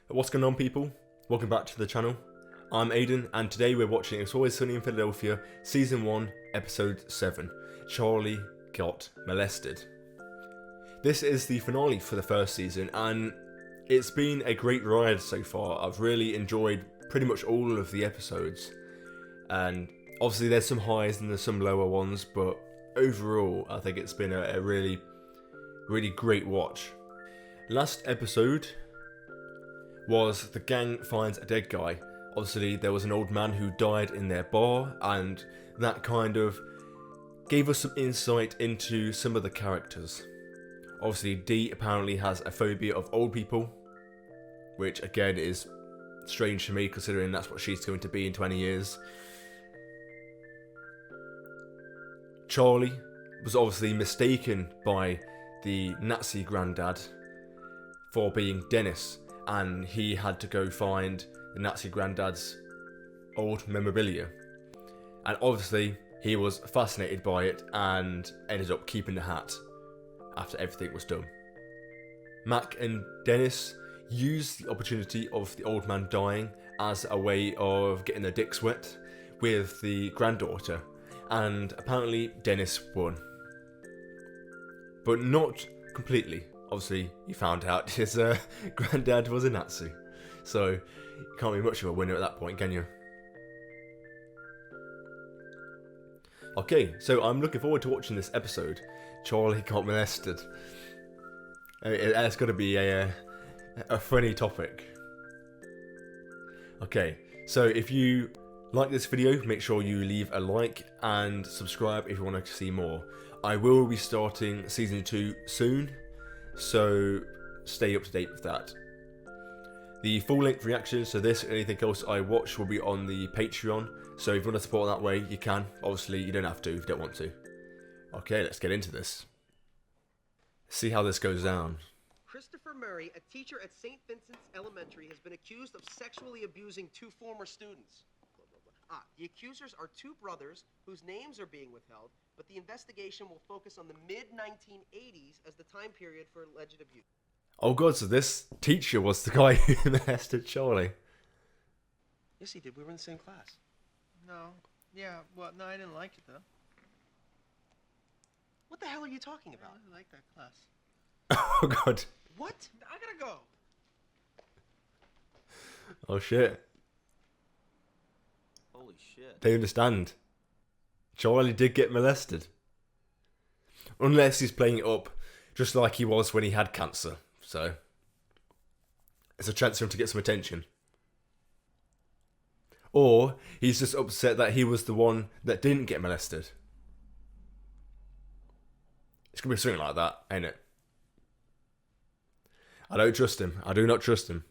What's going on, people? Welcome back to the channel. I'm Aiden, and today we're watching It's Always Sunny in Philadelphia, Season 1, Episode 7, Charlie Got Molested. This is the finale for the first season, and it's been a great ride so far. I've really enjoyed pretty much all of the episodes, and obviously there's some highs and there's some lower ones, but overall I think it's been a really great watch. Last episode was the gang finds a dead guy. Obviously there was an old man who died in their bar, and that kind of gave us some insight into some of the characters. Obviously Dee apparently has a phobia of old people, which again is strange to me considering that's what she's going to be in 20 years. Charlie was obviously mistaken by the Nazi granddad for being Dennis, and he had to go find the Nazi granddad's old memorabilia. And obviously he was fascinated by it and ended up keeping the hat after everything was done. Mac and Dennis used the opportunity of the old man dying as a way of getting their dicks wet with the granddaughter, and apparently Dennis won. But not completely. Obviously he found out his granddad was a Nazi, so you can't be much of a winner at that point, can you? Okay, so I'm looking forward to watching this episode, Charlie Got Molested. It's got to be a funny topic. Okay, so if you like this video, make sure you leave a like and subscribe if you want to see more. I will be starting Season 2 soon, so stay up to date with that. The full-length reactions to this and anything else I watch will be on the Patreon, so if you want to support that way, you can. Obviously, you don't have to if you don't want to. Okay, let's get into this. See how this goes down. Christopher Murray, a teacher at St. Vincent's Elementary, has been accused of sexually abusing two former students. The accusers are two brothers whose names are being withheld, but the investigation will focus on the mid-1980s as the time period for alleged abuse. Oh god, so this teacher was the guy who molested Charlie. Yes, he did. We were in the same class. No. Yeah, well, no, I didn't like it, though. What the hell are you talking about? I really like that class. Oh god. What? I gotta go. Oh shit. Holy shit. They understand. Charlie did get molested. Unless he's playing it up just like he was when he had cancer. So it's a chance for him to get some attention. Or he's just upset that he was the one that didn't get molested. It's going to be something like that, ain't it? I don't trust him. I do not trust him.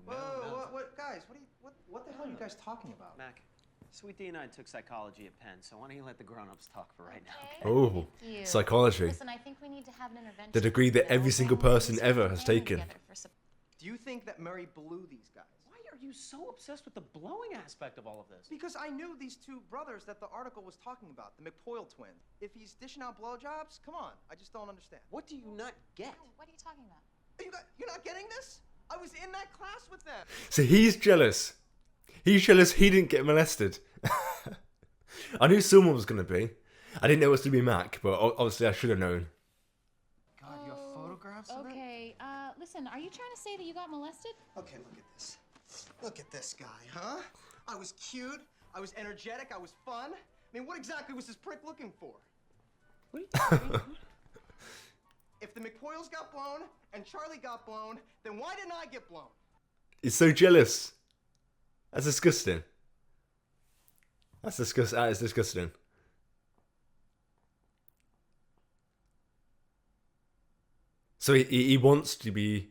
Whoa, what, guys, what the hell are you guys talking about? Mac, Sweet Dee and I took psychology at Penn, so why don't you let the grown-ups talk for right now? Oh, Thank you. psychology. Listen, I think we need to have an intervention. The degree that every single person ever has taken. Do you think that Murray blew these guys? Why are you so obsessed with the blowing aspect of all of this? Because I knew these two brothers that the article was talking about, the McPoyle twins. If he's dishing out blowjobs, come on, I just don't understand. What do you not get? What are you talking about? You're not getting this? I was in that class with them. So he's jealous. He's jealous he didn't get molested. I knew someone was going to be. I didn't know it was to be Mac, but obviously I should have known. God, you have photographs of it? Okay, listen, are you trying to say that you got molested? Okay, look at this. Look at this guy, huh? I was cute, I was energetic, I was fun. I mean, what exactly was this prick looking for? What are you doing? If the McPoyles got blown and Charlie got blown, then why didn't I get blown? He's so jealous. That's disgusting. That is disgusting. So he wants to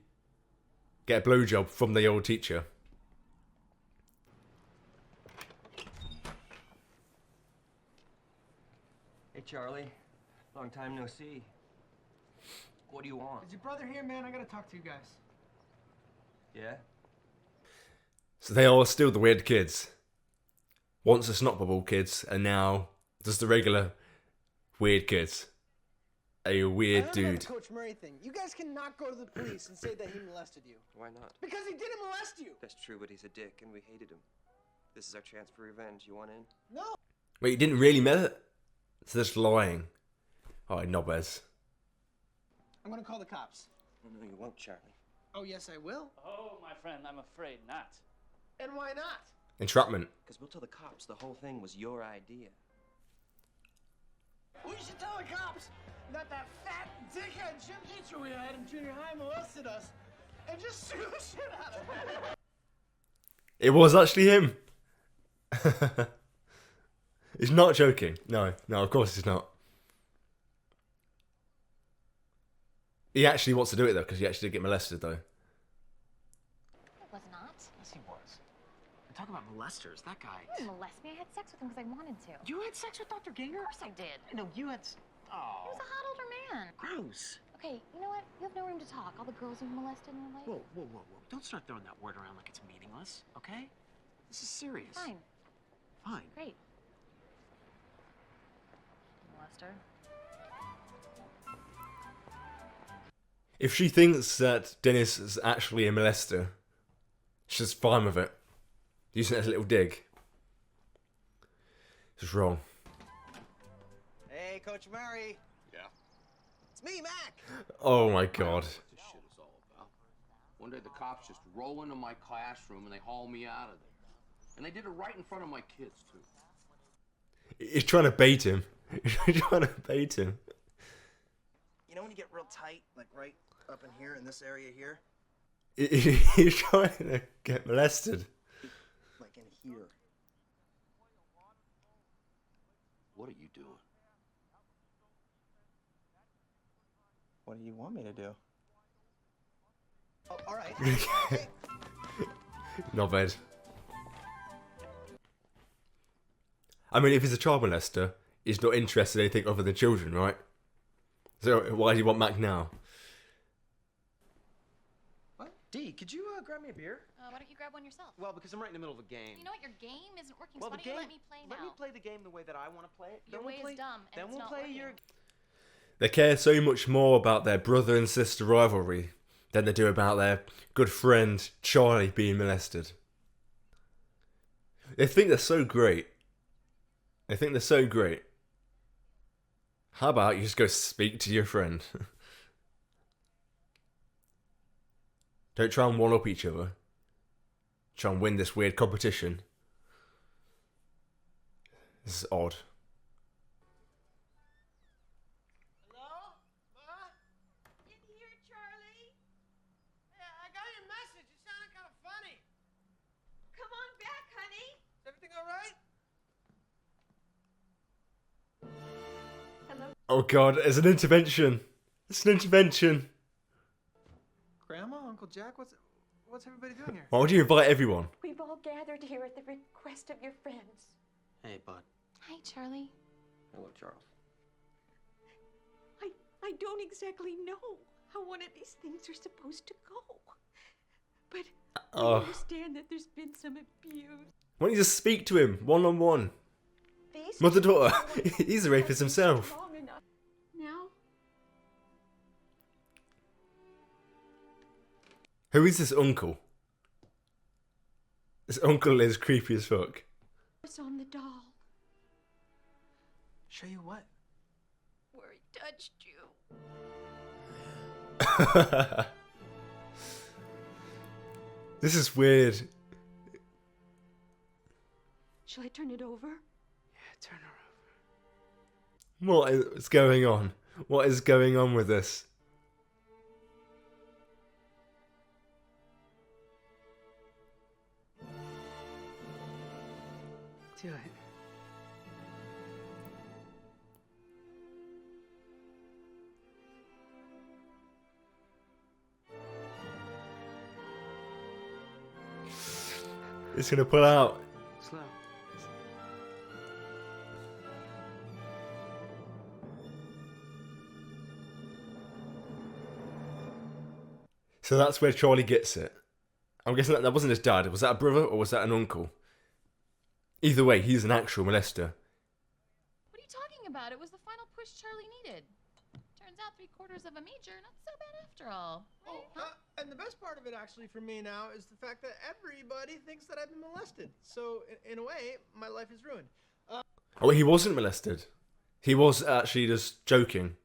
get a blowjob from the old teacher. Hey, Charlie. Long time no see. What do you want? Is your brother here, man? I gotta talk to you guys. Yeah? So they are still the weird kids. Once the snot bubble kids, and now just the regular weird kids. a weird I dude. the Coach Murray thing. You guys cannot go to the police and say that he molested you. Why not? Because he didn't molest you. That's true, but he's a dick, and we hated him. This is our chance for revenge. You want in? No. Wait, you didn't really mean it? So they're just lying. Alright, knobheads. I'm gonna call the cops. Oh, no, you won't, Charlie. Oh, yes, I will. Oh, my friend, I'm afraid not. And why not? Entrapment. Because we'll tell the cops the whole thing was your idea. We should tell the cops that that fat dickhead gym teacher we had in junior high molested us and just sue the shit out of him. It was actually him. He's not joking. No, of course he's not. He actually wants to do it though, because he actually did get molested though. It was not. Yes, he was. And talk about molesters. That guy. You didn't molest me. I had sex with him because I wanted to. You had sex with Dr. Ginger? Of course I did. No, you had. He Oh. was a hot older man. Gross. Okay, you know what? You have no room to talk. All the girls you've molested in your life. Whoa. Don't start throwing that word around like it's meaningless, okay? This is serious. Fine. Fine. Great. Molester. If she thinks that Dennis is actually a molester, she's fine with it. Using it as a little dig. It's wrong. Hey, Coach Murray. Yeah. It's me, Mac. Oh my god. What this shit is all about. One day the cops just roll into my classroom and they haul me out of there. And they did it right in front of my kids, too. He's trying to bait him. He's trying to bait him. You know when you get real tight, like right up in here, in this area here? He's trying to get molested. Like in here. What are you doing? What do you want me to do? Oh, all right. Not bad. I mean, if he's a child molester, he's not interested in anything other than children, right? So why do you want Mac now? What? D, could you grab me a beer? Why don't you grab one yourself? Well, because I'm right in the middle of a game. You know what? Your game isn't working. Well, so why the don't you game. let me play now? Let me play the game the way that I want to play it. Your Then way we'll play, is dumb, and then it's we'll not play working. your. They care so much more about their brother and sister rivalry than they do about their good friend Charlie being molested. They think they're so great. They think they're so great. How about you just go speak to your friend? Don't try and one-up each other. Try and win this weird competition. This is odd. Hello? Ma? In here, Charlie. Yeah, I got your message. You sounded kind of funny. Come on back, honey. Is everything all right? Hello. Oh god, it's an intervention. It's an intervention. Grandma, Uncle Jack, what's everybody doing here? Why would you invite everyone? We've all gathered here at the request of your friends. Hey, bud. Hi, Charlie. Hello, Charles. I don't exactly know how one of these things are supposed to go. But I understand that there's been some abuse. Why don't you just speak to him, one-on-one? These Mother-daughter. people He's a rapist himself. long enough. Now, Who is this uncle? This uncle is creepy as fuck. it's on the doll Show you what? where he touched you. This is weird. Shall I turn it over? Yeah, turn her over. What is going on? What is going on with this? Do it. It's gonna pull out. Slow. So that's where Charlie gets it. I'm guessing that wasn't his dad. Was that a brother or was that an uncle? Either way, he's an actual molester. What are you talking about? It was the final push Charlie needed. Turns out 3/4 of a major. Not so bad after all. Right? And the best part of it, actually, for me now, is the fact that everybody thinks that I've been molested. So, in a way, my life is ruined. Oh, he wasn't molested. He was actually just joking.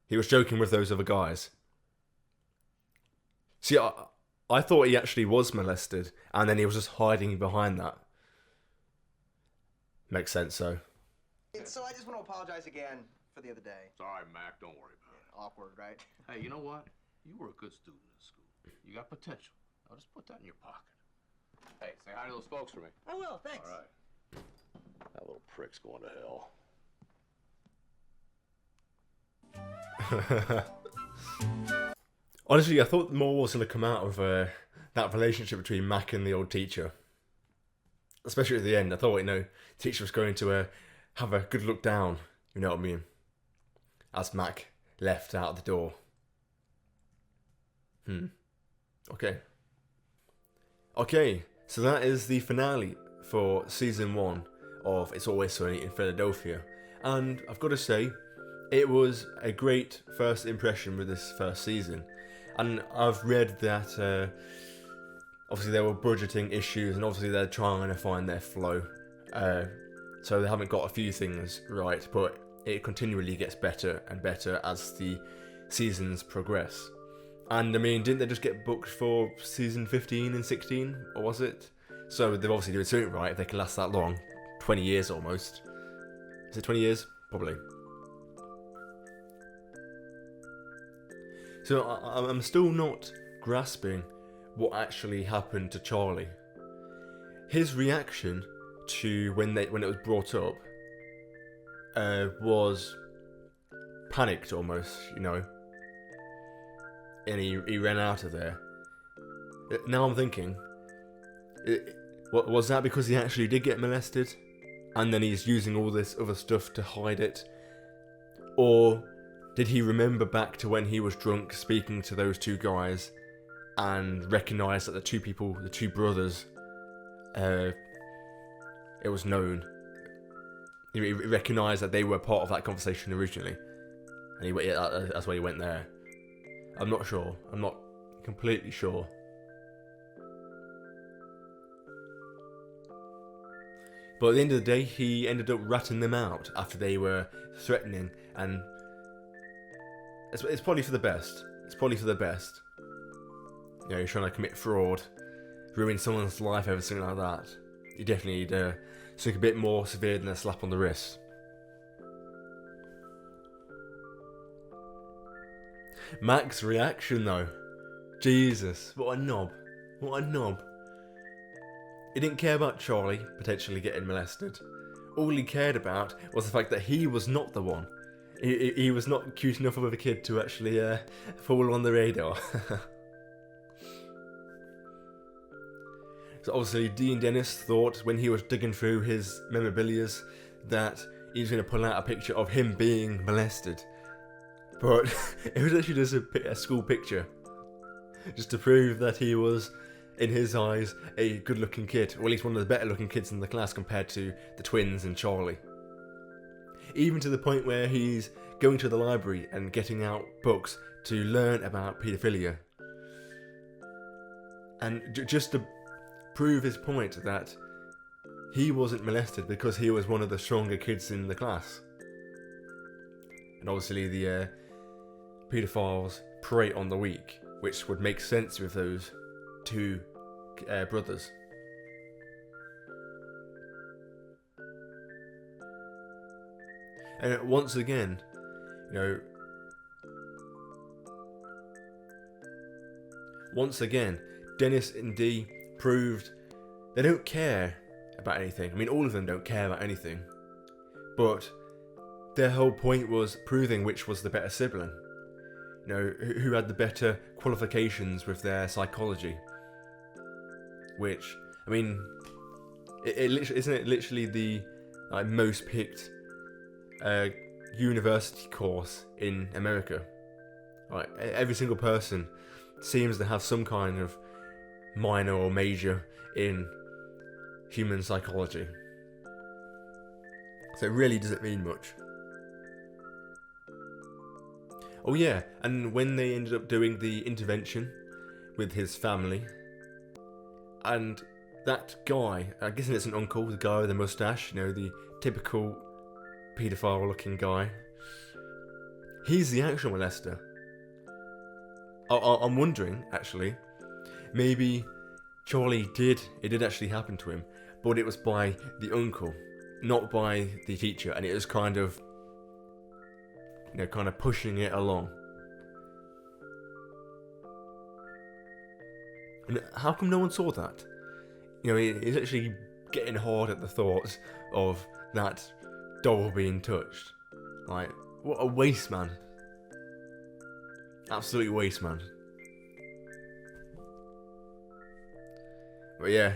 He was joking with those other guys. See, I thought he actually was molested, and then he was just hiding behind that. Makes sense, though. So I just want to apologize again for the other day. It's all right, Mac. Don't worry about it. Awkward, right? Hey, you know what? You were a good student in school. You got potential. I'll just put that in your pocket. Hey, say hi to those folks for me. I will, thanks. All right. That little prick's going to hell. Honestly, I thought more was going to come out of that relationship between Mac and the old teacher. Especially at the end. I thought, the teacher was going to have a good look down, you know what I mean? As Mac left out the door. Okay, so that is the finale for Season 1 of It's Always Sunny in Philadelphia. And I've got to say, it was a great first impression with this first season. And I've read that obviously there were budgeting issues and obviously they're trying to find their flow. So they haven't got a few things right, but it continually gets better and better as the seasons progress. And I mean, didn't they just get booked for season 15 and 16, or was it? So they've obviously doing something right if they can last that long. 20 years almost. Is it 20 years? Probably. So I'm still not grasping what actually happened to Charlie. His reaction to when it was brought up was panicked almost, and he ran out of there. Now I'm thinking, was that because he actually did get molested, and then he's using all this other stuff to hide it? Or did he remember back to when he was drunk speaking to those two guys and recognise that the two brothers, it was known. He recognised that they were part of that conversation originally, and that's why he went there. I'm not sure. I'm not completely sure. But at the end of the day, he ended up ratting them out after they were threatening, and it's probably for the best. It's probably for the best. You're trying to commit fraud, ruin someone's life over something like that. You definitely need something a bit more severe than a slap on the wrist. Mac's reaction though. Jesus, what a knob. What a knob. He didn't care about Charlie potentially getting molested. All he cared about was the fact that he was not the one. He was not cute enough of a kid to actually fall on the radar. So obviously Dean Dennis thought when he was digging through his memorabilia that he was going to pull out a picture of him being molested. But it was actually just a school picture. Just to prove that he was, in his eyes, a good looking kid. Or at least one of the better looking kids in the class compared to the twins and Charlie. Even to the point where he's going to the library and getting out books to learn about paedophilia. And just to prove his point that he wasn't molested because he was one of the stronger kids in the class. And obviously the paedophiles prey on the weak, which would make sense with those two brothers. And once again, Dennis and Dee proved they don't care about anything. I mean, all of them don't care about anything. But their whole point was proving which was the better sibling. Who had the better qualifications with their psychology. Which, I mean, isn't it literally the most picked university course in America? Every single person seems to have some kind of minor or major in human psychology. So it really doesn't mean much. Oh yeah, and when they ended up doing the intervention with his family, and that guy, I'm guessing it's an uncle, the guy with the mustache, you know, the typical paedophile looking guy, he's the actual molester. I'm wondering, actually, maybe it did actually happen to him, but it was by the uncle, not by the teacher, and it was kind of, you know, kind of pushing it along. And how come no one saw that? You know, it's actually getting hard at the thoughts of that doll being touched. Like, what a waste, man. Absolute waste, man. But yeah,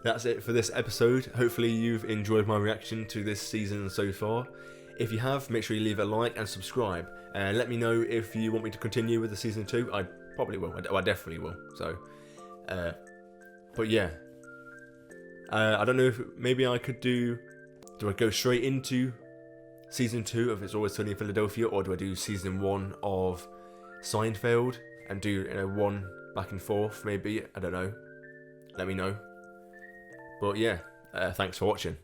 that's it for this episode. Hopefully you've enjoyed my reaction to this season so far. If you have, make sure you leave a like and subscribe. And let me know if you want me to continue with the season 2. I probably will. I definitely will. So, but yeah. I don't know if maybe I could do I go straight into season 2 of It's Always Sunny in Philadelphia, or do I do season 1 of Seinfeld and do, you know, one back and forth maybe? I don't know. Let me know. But yeah, thanks for watching.